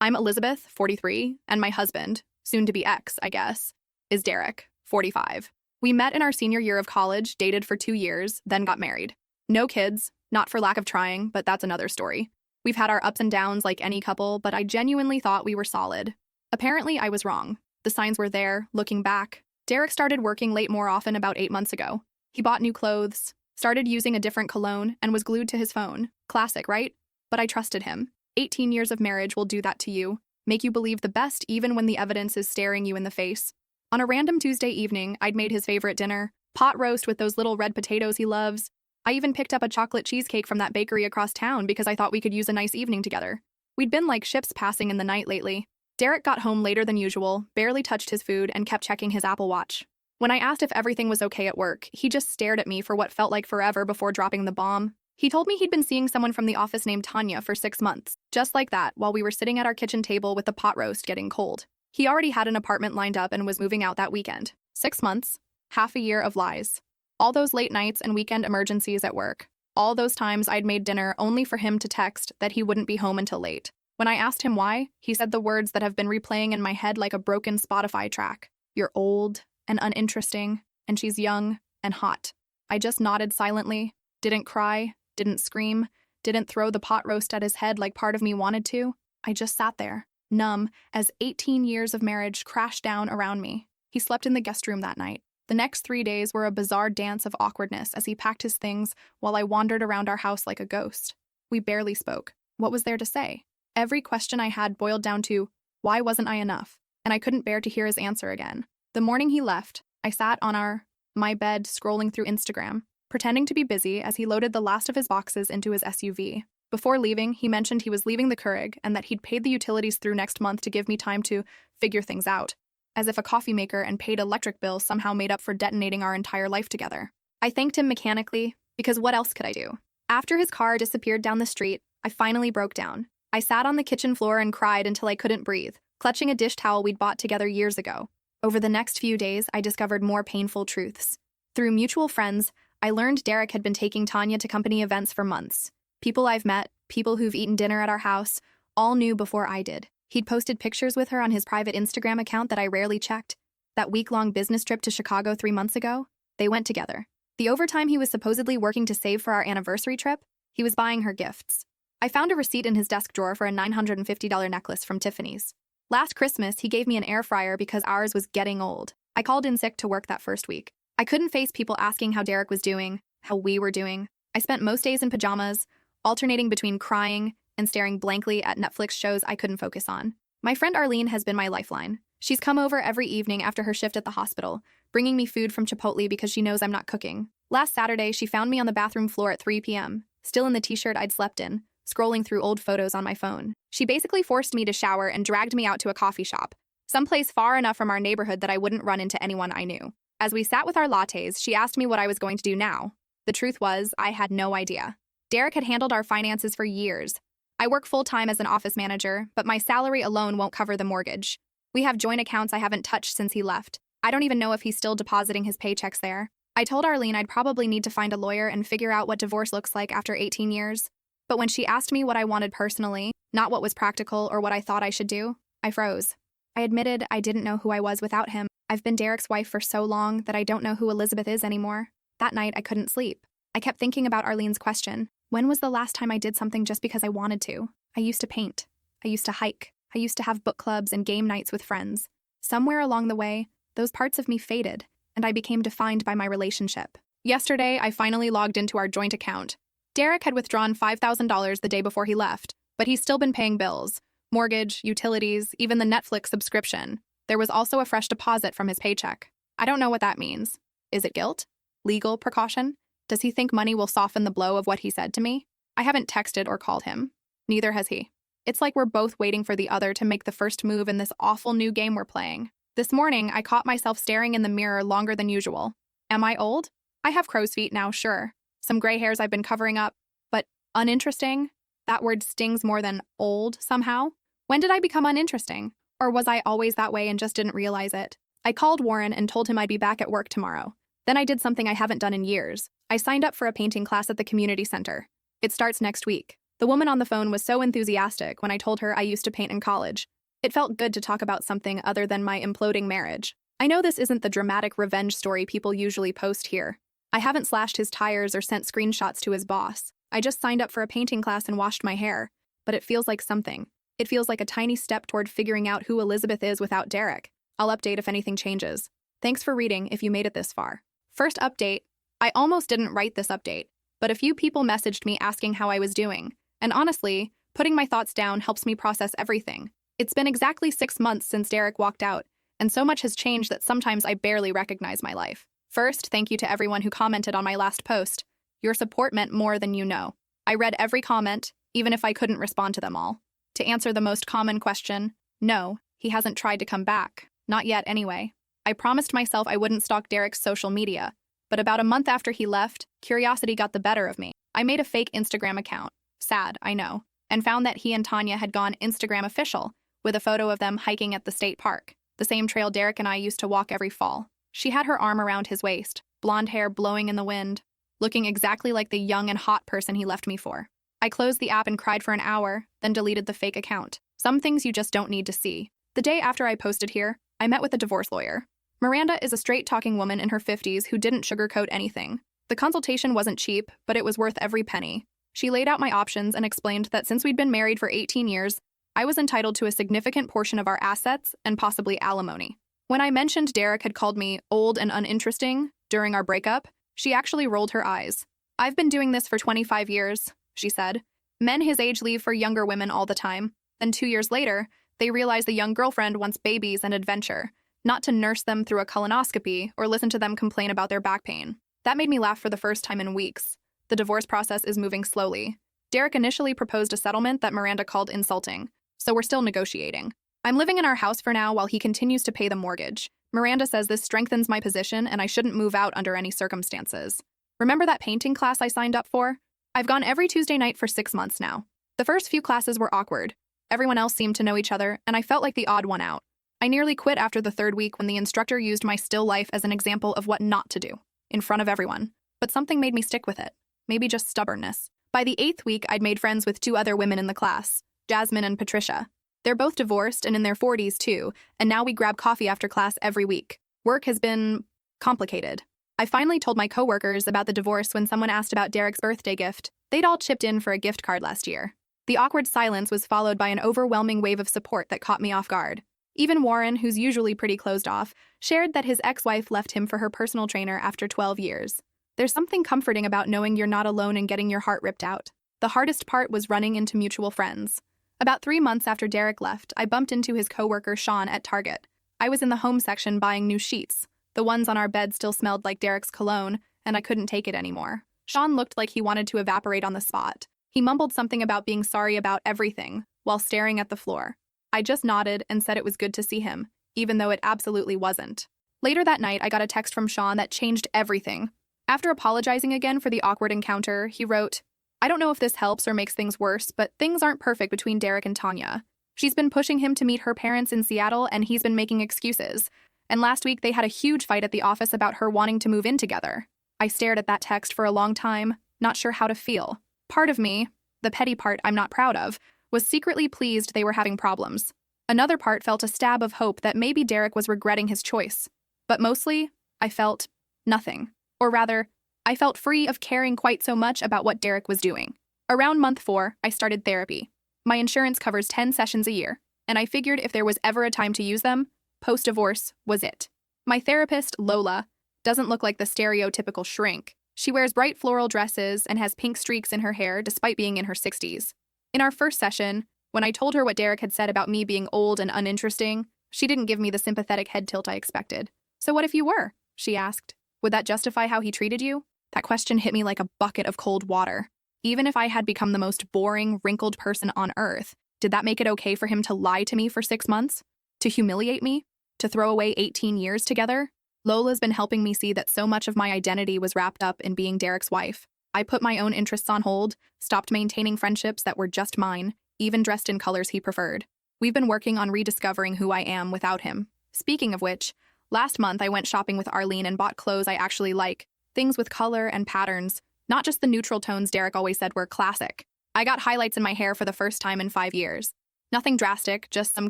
I'm Elizabeth, 43, and my husband, soon to be ex, I guess, is Derek, 45. We met in our senior year of college, dated for 2 years, then got married. No kids, not for lack of trying, but that's another story. We've had our ups and downs like any couple, but I genuinely thought we were solid. Apparently, I was wrong. The signs were there, looking back. Derek started working late more often about 8 months ago. He bought new clothes, started using a different cologne, and was glued to his phone. Classic, right? But I trusted him. 18 years of marriage will do that to you, make you believe the best even when the evidence is staring you in the face. On a random Tuesday evening, I'd made his favorite dinner, pot roast with those little red potatoes he loves. I even picked up a chocolate cheesecake from that bakery across town because I thought we could use a nice evening together. We'd been like ships passing in the night lately. Derek got home later than usual, barely touched his food, and kept checking his Apple Watch. When I asked if everything was okay at work, he just stared at me for what felt like forever before dropping the bomb. He told me he'd been seeing someone from the office named Tanya for 6 months, just like that, while we were sitting at our kitchen table with the pot roast getting cold. He already had an apartment lined up and was moving out that weekend. 6 months, half a year of lies. All those late nights and weekend emergencies at work. All those times I'd made dinner only for him to text that he wouldn't be home until late. When I asked him why, he said the words that have been replaying in my head like a broken Spotify track. You're old and uninteresting, and she's young and hot. I just nodded silently, didn't cry, didn't scream, didn't throw the pot roast at his head like part of me wanted to. I just sat there, numb, as 18 years of marriage crashed down around me. He slept in the guest room that night. The next 3 days were a bizarre dance of awkwardness as he packed his things while I wandered around our house like a ghost. We barely spoke. What was there to say? Every question I had boiled down to, why wasn't I enough? And I couldn't bear to hear his answer again. The morning he left, I sat on my bed scrolling through Instagram, pretending to be busy as he loaded the last of his boxes into his SUV. Before leaving, he mentioned he was leaving the Keurig and that he'd paid the utilities through next month to give me time to figure things out, as if a coffee maker and paid electric bill somehow made up for detonating our entire life together. I thanked him mechanically, because what else could I do? After his car disappeared down the street, I finally broke down. I sat on the kitchen floor and cried until I couldn't breathe, clutching a dish towel we'd bought together years ago. Over the next few days, I discovered more painful truths. Through mutual friends, I learned Derek had been taking Tanya to company events for months. People I've met, people who've eaten dinner at our house, all knew before I did. He'd posted pictures with her on his private Instagram account that I rarely checked. That week-long business trip to Chicago 3 months ago, they went together. The overtime he was supposedly working to save for our anniversary trip, he was buying her gifts. I found a receipt in his desk drawer for a $950 necklace from Tiffany's. Last Christmas, he gave me an air fryer because ours was getting old. I called in sick to work that first week. I couldn't face people asking how Derek was doing, how we were doing. I spent most days in pajamas, alternating between crying and staring blankly at Netflix shows I couldn't focus on. My friend Arlene has been my lifeline. She's come over every evening after her shift at the hospital, bringing me food from Chipotle because she knows I'm not cooking. Last Saturday, she found me on the bathroom floor at 3 p.m., still in the t-shirt I'd slept in, scrolling through old photos on my phone. She basically forced me to shower and dragged me out to a coffee shop, someplace far enough from our neighborhood that I wouldn't run into anyone I knew. As we sat with our lattes, she asked me what I was going to do now. The truth was, I had no idea. Derek had handled our finances for years. I work full-time as an office manager, but my salary alone won't cover the mortgage. We have joint accounts I haven't touched since he left. I don't even know if he's still depositing his paychecks there. I told Arlene I'd probably need to find a lawyer and figure out what divorce looks like after 18 years. But when she asked me what I wanted personally, not what was practical or what I thought I should do, I froze. I admitted I didn't know who I was without him. I've been Derek's wife for so long that I don't know who Elizabeth is anymore. That night, I couldn't sleep. I kept thinking about Arlene's question. When was the last time I did something just because I wanted to? I used to paint. I used to hike. I used to have book clubs and game nights with friends. Somewhere along the way, those parts of me faded, and I became defined by my relationship. Yesterday, I finally logged into our joint account. Derek had withdrawn $5,000 the day before he left, but he's still been paying bills. Mortgage, utilities, even the Netflix subscription. There was also a fresh deposit from his paycheck. I don't know what that means. Is it guilt? Legal precaution? Does he think money will soften the blow of what he said to me? I haven't texted or called him. Neither has he. It's like we're both waiting for the other to make the first move in this awful new game we're playing. This morning, I caught myself staring in the mirror longer than usual. Am I old? I have crow's feet now, sure. Some gray hairs I've been covering up. But uninteresting? That word stings more than old, somehow. When did I become uninteresting? Or was I always that way and just didn't realize it? I called Warren and told him I'd be back at work tomorrow. Then I did something I haven't done in years. I signed up for a painting class at the community center. It starts next week. The woman on the phone was so enthusiastic when I told her I used to paint in college. It felt good to talk about something other than my imploding marriage. I know this isn't the dramatic revenge story people usually post here. I haven't slashed his tires or sent screenshots to his boss. I just signed up for a painting class and washed my hair. But it feels like something. It feels like a tiny step toward figuring out who Elizabeth is without Derek. I'll update if anything changes. Thanks for reading if you made it this far. First update. I almost didn't write this update, but a few people messaged me asking how I was doing. And honestly, putting my thoughts down helps me process everything. It's been exactly 6 months since Derek walked out, and so much has changed that sometimes I barely recognize my life. First, thank you to everyone who commented on my last post. Your support meant more than you know. I read every comment, even if I couldn't respond to them all. To answer the most common question, no, he hasn't tried to come back. Not yet, anyway. I promised myself I wouldn't stalk Derek's social media, but about a month after he left, curiosity got the better of me. I made a fake Instagram account. Sad, I know. And found that he and Tanya had gone Instagram official, with a photo of them hiking at the state park, the same trail Derek and I used to walk every fall. She had her arm around his waist, blonde hair blowing in the wind, looking exactly like the young and hot person he left me for. I closed the app and cried for an hour, then deleted the fake account. Some things you just don't need to see. The day after I posted here, I met with a divorce lawyer. Miranda is a straight-talking woman in her 50s who didn't sugarcoat anything. The consultation wasn't cheap, but it was worth every penny. She laid out my options and explained that since we'd been married for 18 years, I was entitled to a significant portion of our assets and possibly alimony. When I mentioned Derek had called me old and uninteresting during our breakup, she actually rolled her eyes. I've been doing this for 25 years, she said. Men his age leave for younger women all the time, and 2 years later, they realize the young girlfriend wants babies and adventure, not to nurse them through a colonoscopy or listen to them complain about their back pain. That made me laugh for the first time in weeks. The divorce process is moving slowly. Derek initially proposed a settlement that Miranda called insulting, so we're still negotiating. I'm living in our house for now while he continues to pay the mortgage. Miranda says this strengthens my position and I shouldn't move out under any circumstances. Remember that painting class I signed up for? I've gone every Tuesday night for 6 months now. The first few classes were awkward. Everyone else seemed to know each other, and I felt like the odd one out. I nearly quit after the 3rd week when the instructor used my still life as an example of what not to do, in front of everyone. But something made me stick with it. Maybe just stubbornness. By the 8th week, I'd made friends with 2 other women in the class, Jasmine and Patricia. They're both divorced and in their 40s too, and now we grab coffee after class every week. Work has been complicated. I finally told my coworkers about the divorce when someone asked about Derek's birthday gift. They'd all chipped in for a gift card last year. The awkward silence was followed by an overwhelming wave of support that caught me off guard. Even Warren, who's usually pretty closed off, shared that his ex-wife left him for her personal trainer after 12 years. There's something comforting about knowing you're not alone and getting your heart ripped out. The hardest part was running into mutual friends. About 3 months after Derek left, I bumped into his coworker Sean at Target. I was in the home section buying new sheets. The ones on our bed still smelled like Derek's cologne, and I couldn't take it anymore. Sean looked like he wanted to evaporate on the spot. He mumbled something about being sorry about everything, while staring at the floor. I just nodded and said it was good to see him, even though it absolutely wasn't. Later that night, I got a text from Sean that changed everything. After apologizing again for the awkward encounter, he wrote, "I don't know if this helps or makes things worse, but things aren't perfect between Derek and Tanya. She's been pushing him to meet her parents in Seattle, and he's been making excuses. And last week, they had a huge fight at the office about her wanting to move in together." I stared at that text for a long time, not sure how to feel. Part of me, the petty part I'm not proud of, was secretly pleased they were having problems. Another part felt a stab of hope that maybe Derek was regretting his choice. But mostly, I felt nothing. Or rather, I felt free of caring quite so much about what Derek was doing. Around month 4, I started therapy. My insurance covers 10 sessions a year, and I figured if there was ever a time to use them, post-divorce was it. My therapist, Lola, doesn't look like the stereotypical shrink. She wears bright floral dresses and has pink streaks in her hair despite being in her 60s. In our first session, when I told her what Derek had said about me being old and uninteresting, she didn't give me the sympathetic head tilt I expected. "So what if you were?" she asked. "Would that justify how he treated you?" That question hit me like a bucket of cold water. Even if I had become the most boring, wrinkled person on earth, did that make it okay for him to lie to me for 6 months? To humiliate me? To throw away 18 years together? Lola's been helping me see that so much of my identity was wrapped up in being Derek's wife. I put my own interests on hold, stopped maintaining friendships that were just mine, even dressed in colors he preferred. We've been working on rediscovering who I am without him. Speaking of which, last month I went shopping with Arlene and bought clothes I actually like, things with color and patterns, not just the neutral tones Derek always said were classic. I got highlights in my hair for the first time in 5 years. Nothing drastic, just some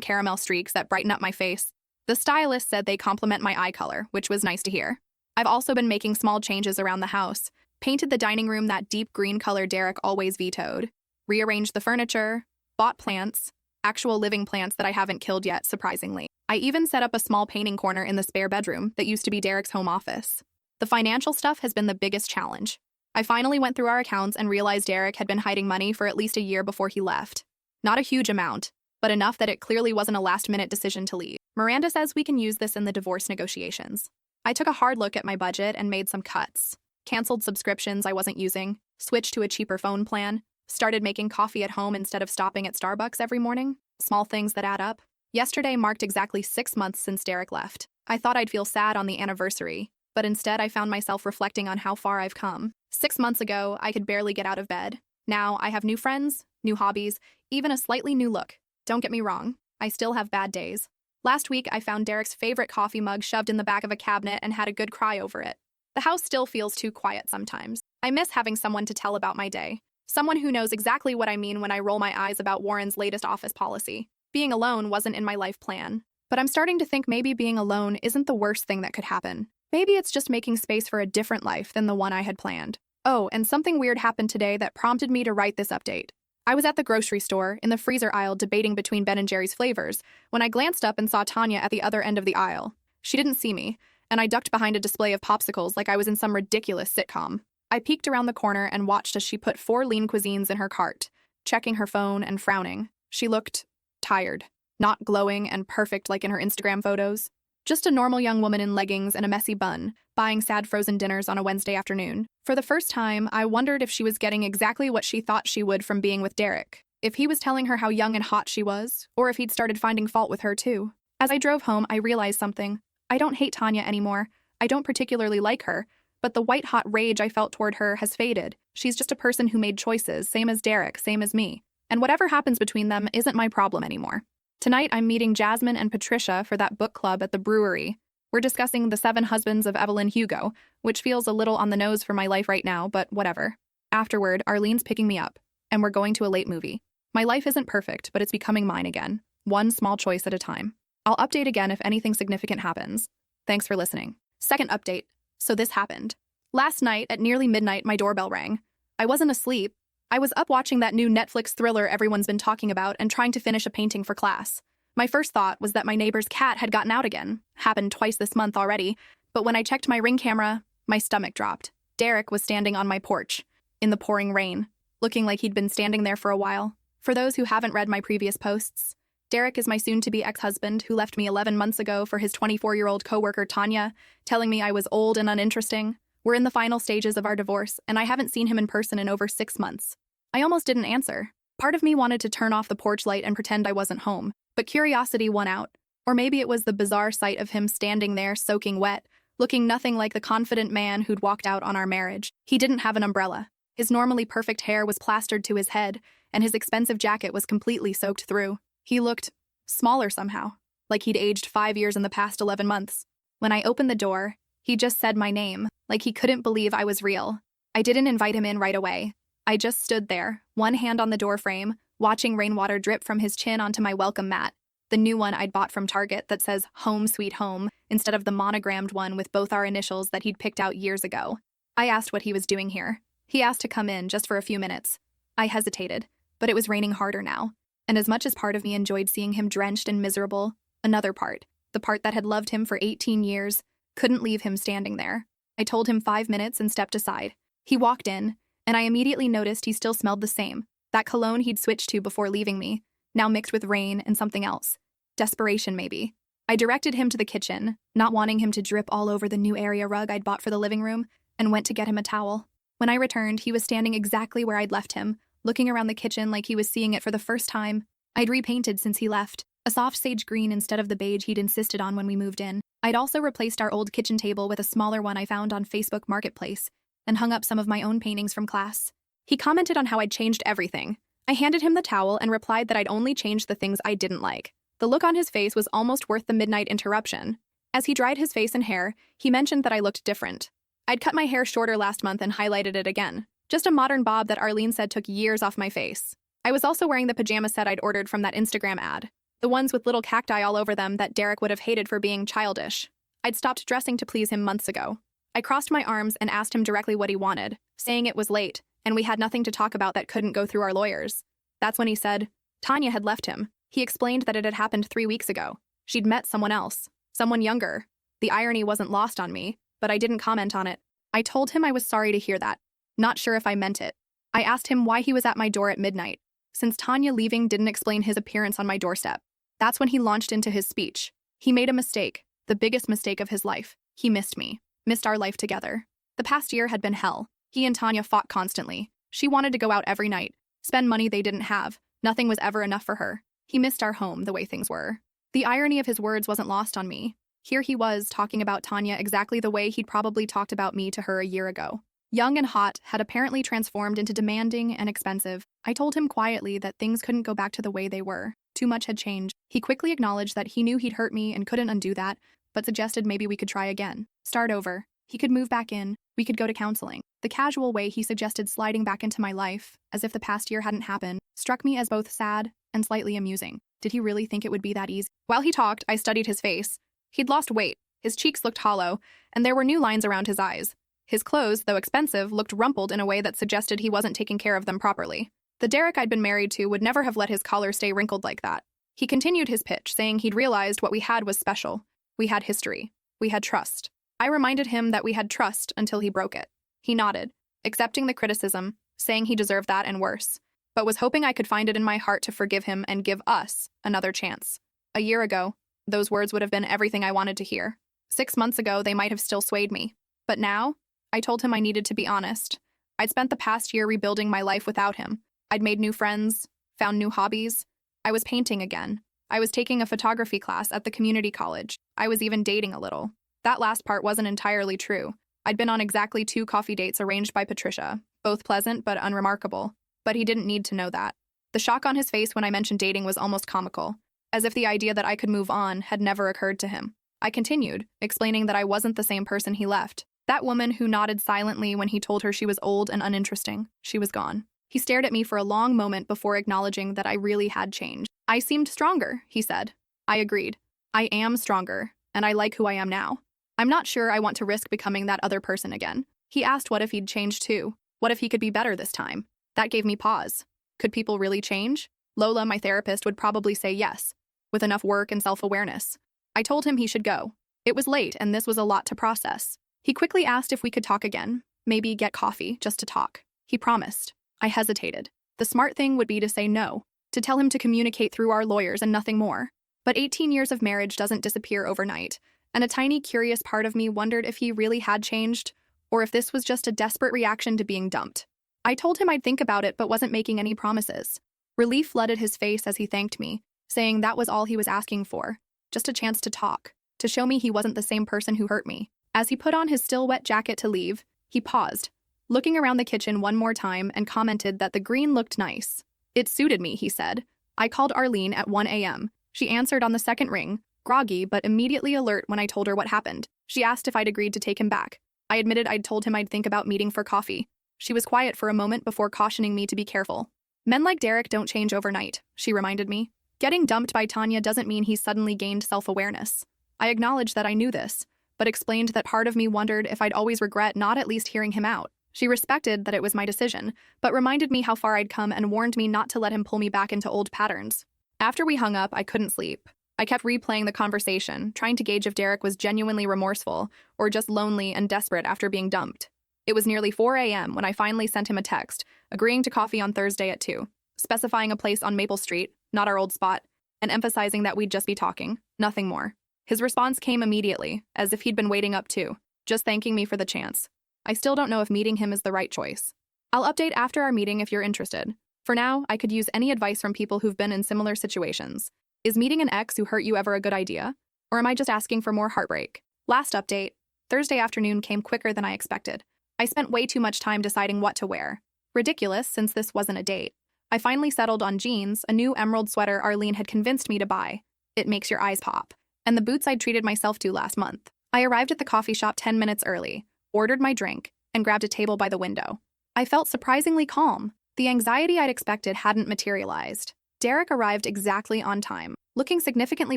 caramel streaks that brighten up my face. The stylist said they complement my eye color, which was nice to hear. I've also been making small changes around the house. Painted the dining room that deep green color Derek always vetoed. Rearranged the furniture. Bought plants. Actual living plants that I haven't killed yet, surprisingly. I even set up a small painting corner in the spare bedroom that used to be Derek's home office. The financial stuff has been the biggest challenge. I finally went through our accounts and realized Derek had been hiding money for at least a year before he left. Not a huge amount, but enough that it clearly wasn't a last-minute decision to leave. Miranda says we can use this in the divorce negotiations. I took a hard look at my budget and made some cuts. Canceled subscriptions I wasn't using, switched to a cheaper phone plan, started making coffee at home instead of stopping at Starbucks every morning. Small things that add up. Yesterday marked exactly 6 months since Derek left. I thought I'd feel sad on the anniversary, but instead I found myself reflecting on how far I've come. 6 months ago, I could barely get out of bed. Now I have new friends, new hobbies, even a slightly new look. Don't get me wrong, I still have bad days. Last week, I found Derek's favorite coffee mug shoved in the back of a cabinet and had a good cry over it. The house still feels too quiet sometimes. I miss having someone to tell about my day. Someone who knows exactly what I mean when I roll my eyes about Warren's latest office policy. Being alone wasn't in my life plan. But I'm starting to think maybe being alone isn't the worst thing that could happen. Maybe it's just making space for a different life than the one I had planned. Oh, and something weird happened today that prompted me to write this update. I was at the grocery store, in the freezer aisle debating between Ben & Jerry's flavors, when I glanced up and saw Tanya at the other end of the aisle. She didn't see me, and I ducked behind a display of popsicles like I was in some ridiculous sitcom. I peeked around the corner and watched as she put 4 lean cuisines in her cart, checking her phone and frowning. She looked tired, not glowing and perfect like in her Instagram photos. Just a normal young woman in leggings and a messy bun, buying sad frozen dinners on a Wednesday afternoon. For the first time, I wondered if she was getting exactly what she thought she would from being with Derek. If he was telling her how young and hot she was, or if he'd started finding fault with her too. As I drove home, I realized something. I don't hate Tanya anymore. I don't particularly like her, but the white-hot rage I felt toward her has faded. She's just a person who made choices, same as Derek, same as me. And whatever happens between them isn't my problem anymore. Tonight, I'm meeting Jasmine and Patricia for that book club at the brewery. We're discussing The 7 Husbands of Evelyn Hugo, which feels a little on the nose for my life right now, but whatever. Afterward, Arlene's picking me up, and we're going to a late movie. My life isn't perfect, but it's becoming mine again. One small choice at a time. I'll update again if anything significant happens. Thanks for listening. Second update. So this happened. Last night, at nearly midnight, my doorbell rang. I wasn't asleep. I was up watching that new Netflix thriller everyone's been talking about and trying to finish a painting for class. My first thought was that my neighbor's cat had gotten out again. Happened twice this month already. But when I checked my Ring camera, my stomach dropped. Derek was standing on my porch, in the pouring rain, looking like he'd been standing there for a while. For those who haven't read my previous posts, Derek is my soon-to-be ex-husband who left me 11 months ago for his 24-year-old coworker Tanya, telling me I was old and uninteresting. We're in the final stages of our divorce, and I haven't seen him in person in over 6 months. I almost didn't answer. Part of me wanted to turn off the porch light and pretend I wasn't home, but curiosity won out. Or maybe it was the bizarre sight of him standing there soaking wet, looking nothing like the confident man who'd walked out on our marriage. He didn't have an umbrella. His normally perfect hair was plastered to his head, and his expensive jacket was completely soaked through. He looked smaller somehow, like he'd aged 5 years in the past 11 months. When I opened the door, he just said my name, like he couldn't believe I was real. I didn't invite him in right away. I just stood there, one hand on the doorframe, watching rainwater drip from his chin onto my welcome mat, the new one I'd bought from Target that says Home Sweet Home instead of the monogrammed one with both our initials that he'd picked out years ago. I asked what he was doing here. He asked to come in just for a few minutes. I hesitated, but it was raining harder now, and as much as part of me enjoyed seeing him drenched and miserable, another part, the part that had loved him for 18 years, couldn't leave him standing there. I told him 5 minutes and stepped aside. He walked in, and I immediately noticed he still smelled the same, that cologne he'd switched to before leaving me, now mixed with rain and something else. Desperation, maybe. I directed him to the kitchen, not wanting him to drip all over the new area rug I'd bought for the living room, and went to get him a towel. When I returned, he was standing exactly where I'd left him, looking around the kitchen like he was seeing it for the first time. I'd repainted since he left, a soft sage green instead of the beige he'd insisted on when we moved in. I'd also replaced our old kitchen table with a smaller one I found on Facebook Marketplace, and hung up some of my own paintings from class. He commented on how I'd changed everything. I handed him the towel and replied that I'd only changed the things I didn't like. The look on his face was almost worth the midnight interruption. As he dried his face and hair, he mentioned that I looked different. I'd cut my hair shorter last month and highlighted it again. Just a modern bob that Arlene said took years off my face. I was also wearing the pajama set I'd ordered from that Instagram ad. The ones with little cacti all over them that Derek would have hated for being childish. I'd stopped dressing to please him months ago. I crossed my arms and asked him directly what he wanted, saying it was late, and we had nothing to talk about that couldn't go through our lawyers. That's when he said Tanya had left him. He explained that it had happened 3 weeks ago. She'd met someone else, someone younger. The irony wasn't lost on me, but I didn't comment on it. I told him I was sorry to hear that, not sure if I meant it. I asked him why he was at my door at midnight, since Tanya leaving didn't explain his appearance on my doorstep. That's when he launched into his speech. He made a mistake, the biggest mistake of his life. He missed me, missed our life together. The past year had been hell. He and Tanya fought constantly. She wanted to go out every night, spend money they didn't have. Nothing was ever enough for her. He missed our home the way things were. The irony of his words wasn't lost on me. Here he was talking about Tanya exactly the way he'd probably talked about me to her a year ago. Young and hot, had apparently transformed into demanding and expensive. I told him quietly that things couldn't go back to the way they were. Too much had changed. He quickly acknowledged that he knew he'd hurt me and couldn't undo that, but suggested maybe we could try again. Start over. He could move back in. We could go to counseling. The casual way he suggested sliding back into my life, as if the past year hadn't happened, struck me as both sad and slightly amusing. Did he really think it would be that easy? While he talked, I studied his face. He'd lost weight. His cheeks looked hollow, and there were new lines around his eyes. His clothes, though expensive, looked rumpled in a way that suggested he wasn't taking care of them properly. The Derek I'd been married to would never have let his collar stay wrinkled like that. He continued his pitch, saying he'd realized what we had was special. We had history. We had trust. I reminded him that we had trust until he broke it. He nodded, accepting the criticism, saying he deserved that and worse, but was hoping I could find it in my heart to forgive him and give us another chance. A year ago, those words would have been everything I wanted to hear. 6 months ago, they might have still swayed me. But now, I told him I needed to be honest. I'd spent the past year rebuilding my life without him. I'd made new friends, found new hobbies. I was painting again. I was taking a photography class at the community college. I was even dating a little. That last part wasn't entirely true. I'd been on exactly 2 coffee dates arranged by Patricia, both pleasant but unremarkable. But he didn't need to know that. The shock on his face when I mentioned dating was almost comical, as if the idea that I could move on had never occurred to him. I continued, explaining that I wasn't the same person he left. That woman who nodded silently when he told her she was old and uninteresting. She was gone. He stared at me for a long moment before acknowledging that I really had changed. I seemed stronger, he said. I agreed. I am stronger, and I like who I am now. I'm not sure I want to risk becoming that other person again. He asked what if he'd changed too? What if he could be better this time? That gave me pause. Could people really change? Lola, my therapist, would probably say yes, with enough work and self-awareness. I told him he should go. It was late, and this was a lot to process. He quickly asked if we could talk again, maybe get coffee, just to talk. He promised. I hesitated. The smart thing would be to say no, to tell him to communicate through our lawyers and nothing more. But 18 years of marriage doesn't disappear overnight, and a tiny curious part of me wondered if he really had changed, or if this was just a desperate reaction to being dumped. I told him I'd think about it but wasn't making any promises. Relief flooded his face as he thanked me, saying that was all he was asking for, just a chance to talk, to show me he wasn't the same person who hurt me. As he put on his still wet jacket to leave, he paused, looking around the kitchen one more time and commented that the green looked nice. It suited me, he said. I called Arlene at 1 a.m. She answered on the second ring, groggy but immediately alert when I told her what happened. She asked if I'd agreed to take him back. I admitted I'd told him I'd think about meeting for coffee. She was quiet for a moment before cautioning me to be careful. Men like Derek don't change overnight, she reminded me. Getting dumped by Tanya doesn't mean he's suddenly gained self-awareness. I acknowledged that I knew this, but explained that part of me wondered if I'd always regret not at least hearing him out. She respected that it was my decision, but reminded me how far I'd come and warned me not to let him pull me back into old patterns. After we hung up, I couldn't sleep. I kept replaying the conversation, trying to gauge if Derek was genuinely remorseful or just lonely and desperate after being dumped. It was nearly 4 a.m. when I finally sent him a text, agreeing to coffee on Thursday at 2, specifying a place on Maple Street, not our old spot, and emphasizing that we'd just be talking, nothing more. His response came immediately, as if he'd been waiting up too, just thanking me for the chance. I still don't know if meeting him is the right choice. I'll update after our meeting if you're interested. For now, I could use any advice from people who've been in similar situations. Is meeting an ex who hurt you ever a good idea? Or am I just asking for more heartbreak? Last update, Thursday afternoon came quicker than I expected. I spent way too much time deciding what to wear. Ridiculous, since this wasn't a date. I finally settled on jeans, a new emerald sweater Arlene had convinced me to buy. It makes your eyes pop. And the boots I'd treated myself to last month. I arrived at the coffee shop 10 minutes early, ordered my drink, and grabbed a table by the window. I felt surprisingly calm. The anxiety I'd expected hadn't materialized. Derek arrived exactly on time, looking significantly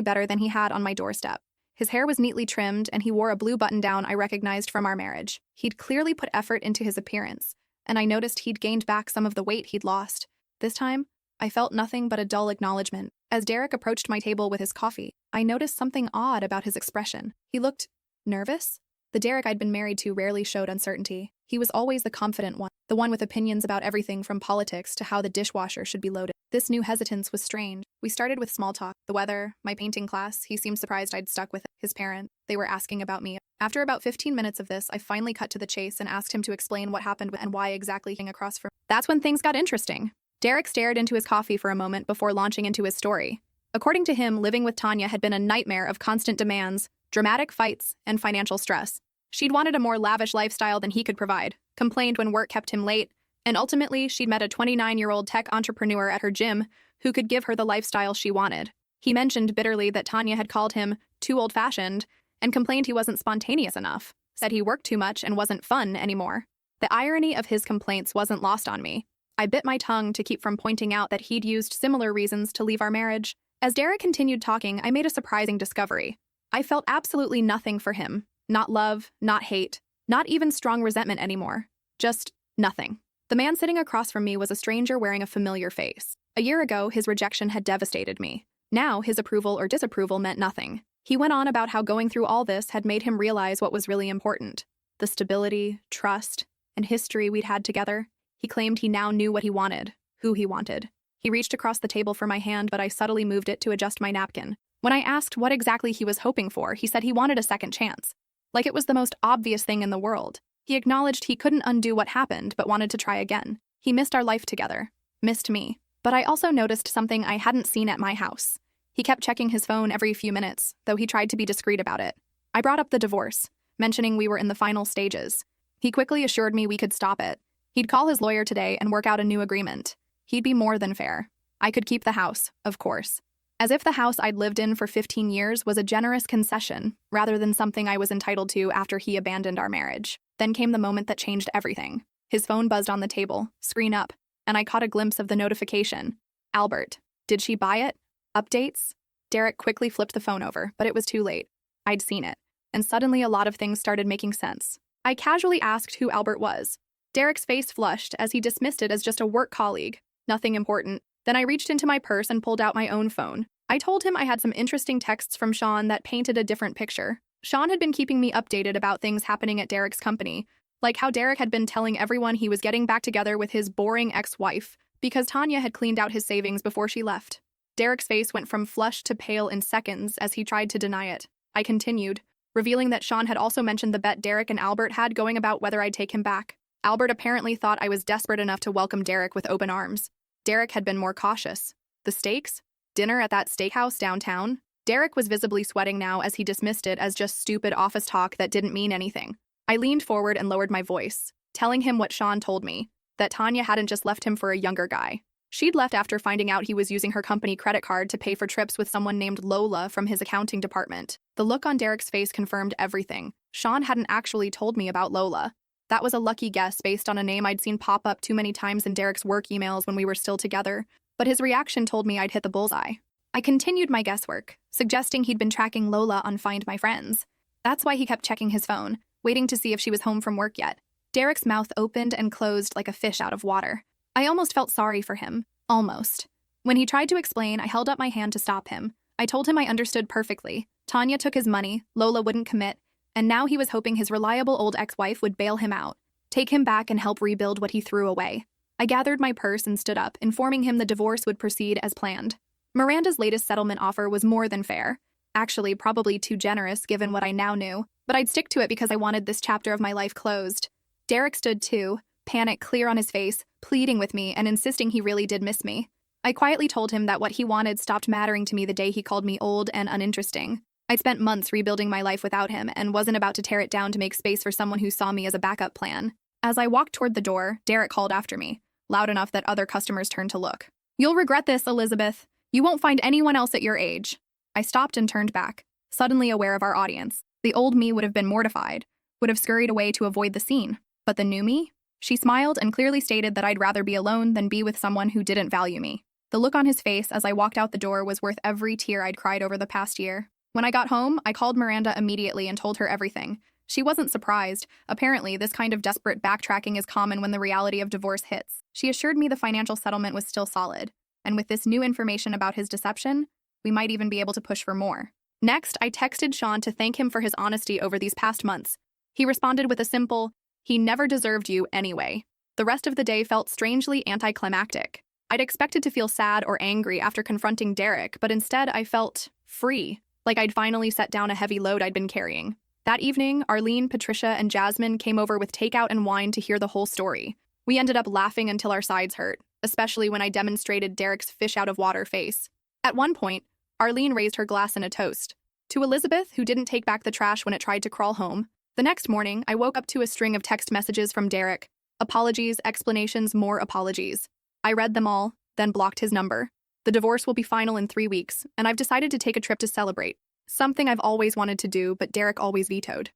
better than he had on my doorstep. His hair was neatly trimmed, and he wore a blue button-down I recognized from our marriage. He'd clearly put effort into his appearance, and I noticed he'd gained back some of the weight he'd lost. This time, I felt nothing but a dull acknowledgement. As Derek approached my table with his coffee, I noticed something odd about his expression. He looked nervous. The Derek I'd been married to rarely showed uncertainty. He was always the confident one, the one with opinions about everything from politics to how the dishwasher should be loaded. This new hesitance was strange. We started with small talk. The weather, my painting class, he seemed surprised I'd stuck with it. His parents, they were asking about me. After about 15 minutes of this, I finally cut to the chase and asked him to explain what happened and why exactly he came across from. That's when things got interesting. Derek stared into his coffee for a moment before launching into his story. According to him, living with Tanya had been a nightmare of constant demands, dramatic fights, and financial stress. She'd wanted a more lavish lifestyle than he could provide, complained when work kept him late, and ultimately she'd met a 29-year-old tech entrepreneur at her gym who could give her the lifestyle she wanted. He mentioned bitterly that Tanya had called him too old-fashioned and complained he wasn't spontaneous enough, said he worked too much and wasn't fun anymore. The irony of his complaints wasn't lost on me. I bit my tongue to keep from pointing out that he'd used similar reasons to leave our marriage. As Derek continued talking, I made a surprising discovery. I felt absolutely nothing for him. Not love, not hate, not even strong resentment anymore. Just nothing. The man sitting across from me was a stranger wearing a familiar face. A year ago, his rejection had devastated me. Now, his approval or disapproval meant nothing. He went on about how going through all this had made him realize what was really important. The stability, trust, and history we'd had together. He claimed he now knew what he wanted, who he wanted. He reached across the table for my hand, but I subtly moved it to adjust my napkin. When I asked what exactly he was hoping for, he said he wanted a second chance. Like it was the most obvious thing in the world. He acknowledged he couldn't undo what happened, but wanted to try again. He missed our life together. Missed me. But I also noticed something I hadn't seen at my house. He kept checking his phone every few minutes, though he tried to be discreet about it. I brought up the divorce, mentioning we were in the final stages. He quickly assured me we could stop it. He'd call his lawyer today and work out a new agreement. He'd be more than fair. I could keep the house, of course. As if the house I'd lived in for 15 years was a generous concession, rather than something I was entitled to after he abandoned our marriage. Then came the moment that changed everything. His phone buzzed on the table, screen up, and I caught a glimpse of the notification. Albert. Did she buy it? Updates? Derek quickly flipped the phone over, but it was too late. I'd seen it, and suddenly a lot of things started making sense. I casually asked who Albert was. Derek's face flushed as he dismissed it as just a work colleague. Nothing important. Then I reached into my purse and pulled out my own phone. I told him I had some interesting texts from Sean that painted a different picture. Sean had been keeping me updated about things happening at Derek's company, like how Derek had been telling everyone he was getting back together with his boring ex-wife because Tanya had cleaned out his savings before she left. Derek's face went from flushed to pale in seconds as he tried to deny it. I continued, revealing that Sean had also mentioned the bet Derek and Albert had going about whether I'd take him back. Albert apparently thought I was desperate enough to welcome Derek with open arms. Derek had been more cautious. The stakes? Dinner at that steakhouse downtown? Derek was visibly sweating now as he dismissed it as just stupid office talk that didn't mean anything. I leaned forward and lowered my voice, telling him what Sean told me, that Tanya hadn't just left him for a younger guy. She'd left after finding out he was using her company credit card to pay for trips with someone named Lola from his accounting department. The look on Derek's face confirmed everything. Sean hadn't actually told me about Lola. That was a lucky guess based on a name I'd seen pop up too many times in Derek's work emails when we were still together, but his reaction told me I'd hit the bullseye. I continued my guesswork, suggesting he'd been tracking Lola on Find My Friends. That's why he kept checking his phone, waiting to see if she was home from work yet. Derek's mouth opened and closed like a fish out of water. I almost felt sorry for him. Almost. When he tried to explain, I held up my hand to stop him. I told him I understood perfectly. Tanya took his money, Lola wouldn't commit, and now he was hoping his reliable old ex-wife would bail him out, take him back and help rebuild what he threw away. I gathered my purse and stood up, informing him the divorce would proceed as planned. Miranda's latest settlement offer was more than fair. Actually, probably too generous given what I now knew, but I'd stick to it because I wanted this chapter of my life closed. Derek stood too, panic clear on his face, pleading with me and insisting he really did miss me. I quietly told him that what he wanted stopped mattering to me the day he called me old and uninteresting. I'd spent months rebuilding my life without him and wasn't about to tear it down to make space for someone who saw me as a backup plan. As I walked toward the door, Derek called after me, loud enough that other customers turned to look. "You'll regret this, Elizabeth. You won't find anyone else at your age." I stopped and turned back, suddenly aware of our audience. The old me would have been mortified, would have scurried away to avoid the scene. But the new me? She smiled and clearly stated that I'd rather be alone than be with someone who didn't value me. The look on his face as I walked out the door was worth every tear I'd cried over the past year. When I got home, I called Miranda immediately and told her everything. She wasn't surprised. Apparently, this kind of desperate backtracking is common when the reality of divorce hits. She assured me the financial settlement was still solid, and with this new information about his deception, we might even be able to push for more. Next, I texted Sean to thank him for his honesty over these past months. He responded with a simple, "He never deserved you anyway." The rest of the day felt strangely anticlimactic. I'd expected to feel sad or angry after confronting Derek, but instead I felt free, like I'd finally set down a heavy load I'd been carrying. That evening, Arlene, Patricia, and Jasmine came over with takeout and wine to hear the whole story. We ended up laughing until our sides hurt, especially when I demonstrated Derek's fish-out-of-water face. At one point, Arlene raised her glass in a toast. To Elizabeth, who didn't take back the trash when it tried to crawl home. The next morning, I woke up to a string of text messages from Derek. Apologies, explanations, more apologies. I read them all, then blocked his number. The divorce will be final in 3 weeks, and I've decided to take a trip to celebrate. Something I've always wanted to do, but Derek always vetoed.